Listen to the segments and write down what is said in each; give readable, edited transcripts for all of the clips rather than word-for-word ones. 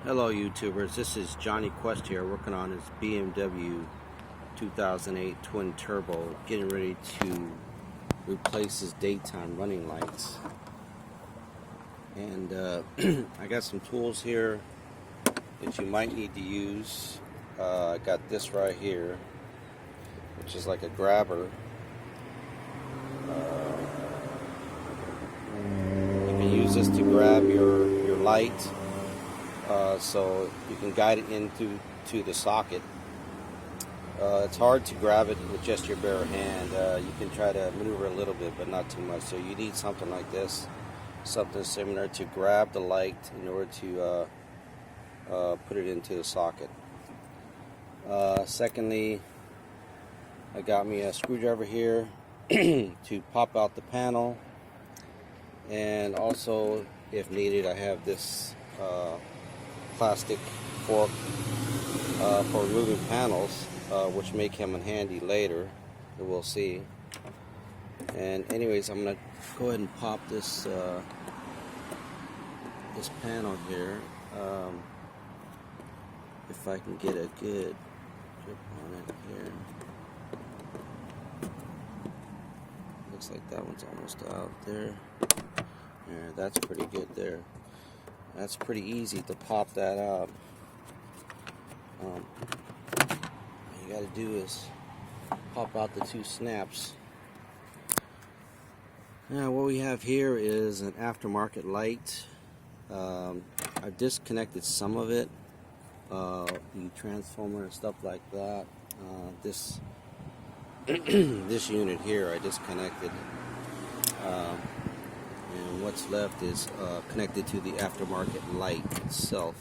Hello YouTubers, this is Johnny Quest here working on his BMW 2008 twin turbo, getting ready to replace his daytime running lights. And I got some tools here that you might need to use. I got this right here, which is like a grabber. You can use this to grab your light. So you can guide it into the socket. It's hard to grab it with just your bare hand. You can try to maneuver a little bit, but not too much. So you need something like this, something similar to grab the light in order to put it into the socket. Secondly, I got me a screwdriver here to pop out the panel, and also, if needed, I have this plastic fork for removing panels, which may come in handy later. We'll see. And anyways, I'm gonna go ahead and pop this this panel here. If I can get a good grip on it here. Looks like that one's almost out there. Yeah, that's pretty good there. That's pretty easy to pop that out. All you gotta do is pop out the two snaps. Now what we have here is an aftermarket light. I've disconnected some of it, the transformer and stuff like that. This this unit here I disconnected. And what's left is connected to the aftermarket light itself.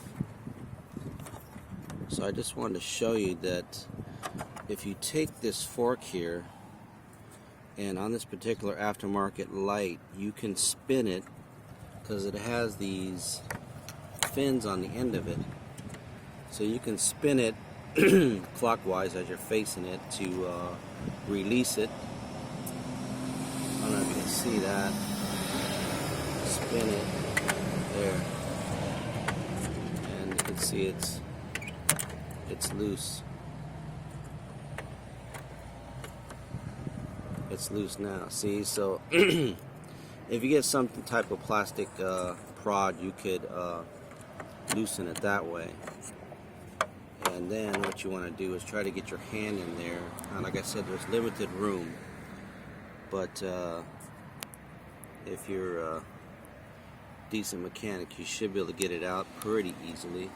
So I just wanted to show you that if you take this fork here, and on this particular aftermarket light, you can spin it because it has these fins on the end of it. So you can spin it clockwise as you're facing it to release it. I don't know if you can see that. Spin it there, and you can see it's loose. It's loose now. See, so if you get some type of plastic prod, you could loosen it that way. And then what you want to do is try to get your hand in there. And like I said, there's limited room, but if you're a decent mechanic, you should be able to get it out pretty easily.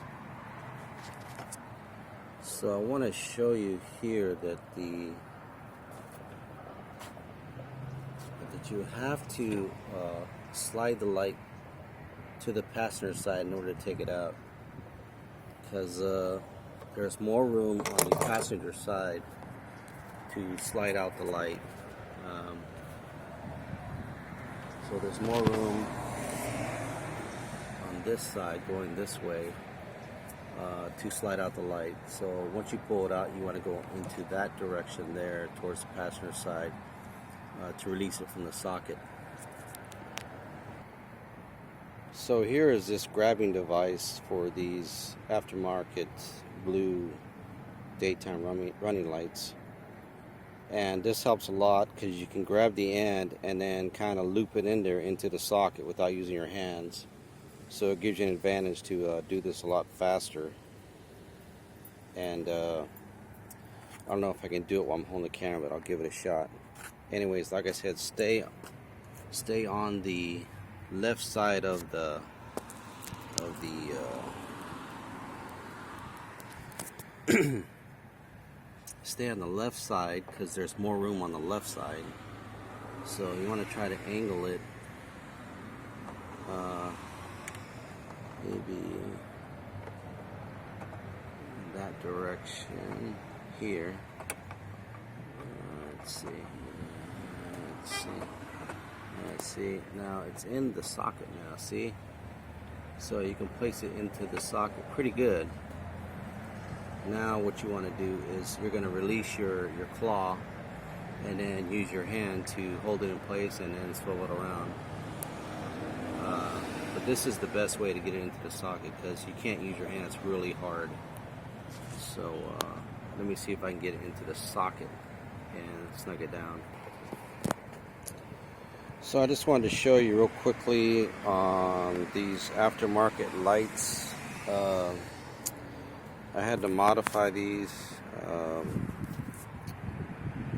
So I want to show you here that you have to slide the light to the passenger side in order to take it out, because there's more room on the passenger side to slide out the light. So there's more room on this side going this way to slide out the light. So once you pull it out, you want to go into that direction there towards the passenger side to release it from the socket. So here is this grabbing device for these aftermarket blue daytime running lights, and this helps a lot because you can grab the end and then kind of loop it in there into the socket without using your hands. So it gives you an advantage to do this a lot faster. And I don't know if I can do it while I'm holding the camera, but I'll give it a shot. Anyways, like I said, stay on the left side of the stay on the left side, because there's more room on the left side. So you want to try to angle it maybe that direction here. Let's see. Now it's in the socket now. See? So you can place it into the socket pretty good. Now what you want to do is you're going to release your claw, and then use your hand to hold it in place and then swivel it around. But this is the best way to get it into the socket because you can't use your hand, it's really hard. So let me see if I can get it into the socket and snug it down. So I just wanted to show you real quickly on these aftermarket lights. I had to modify these.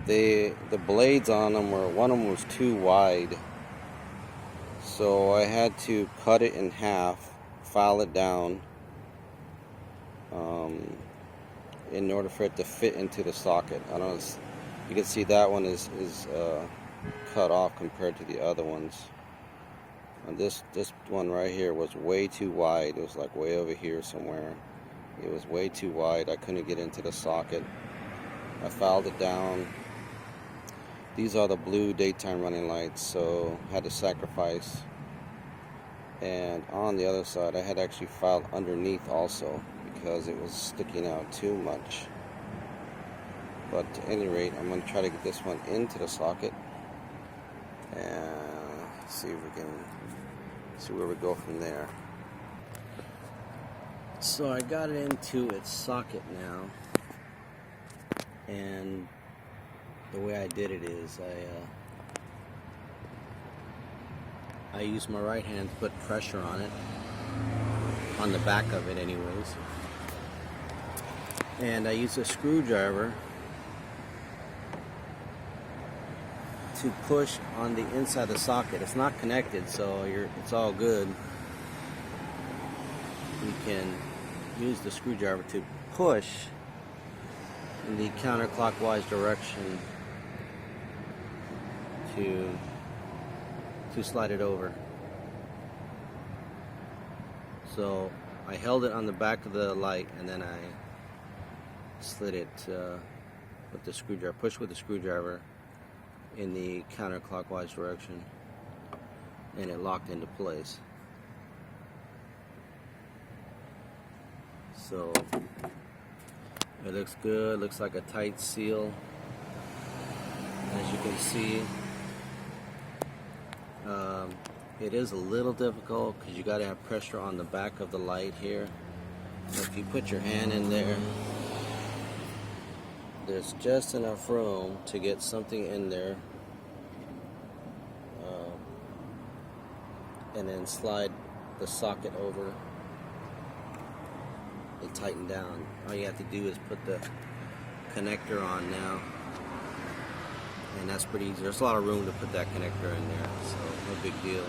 The blades on them were, one of them was too wide, so I had to cut it in half, file it down, in order for it to fit into the socket. I don't know, you can see that one is cut off compared to the other ones. And this one right here was way too wide. It was like way over here somewhere. It was way too wide. I couldn't get into the socket. I filed it down. These are the blue daytime running lights, so I had to sacrifice. And on the other side, I had actually filed underneath also because it was sticking out too much. But at any rate, I'm going to try to get this one into the socket and see if we can see where we go from there. So I got it into its socket now, and the way I did it is I used my right hand to put pressure on it, on the back of it anyways, and I used a screwdriver to push on the inside of the socket. It's not connected, so it's all good. You can use the screwdriver to push in the counterclockwise direction to slide it over. So I held it on the back of the light, and then I slid it with the screwdriver, pushed with the screwdriver in the counterclockwise direction, and it locked into place. So it looks good, looks like a tight seal. As you can see, it is a little difficult because you got to have pressure on the back of the light here. So if you put your hand in there, there's just enough room to get something in there, and then slide the socket over and tighten down. All you have to do is put the connector on now, and that's pretty easy. There's a lot of room to put that connector in there, so no big deal.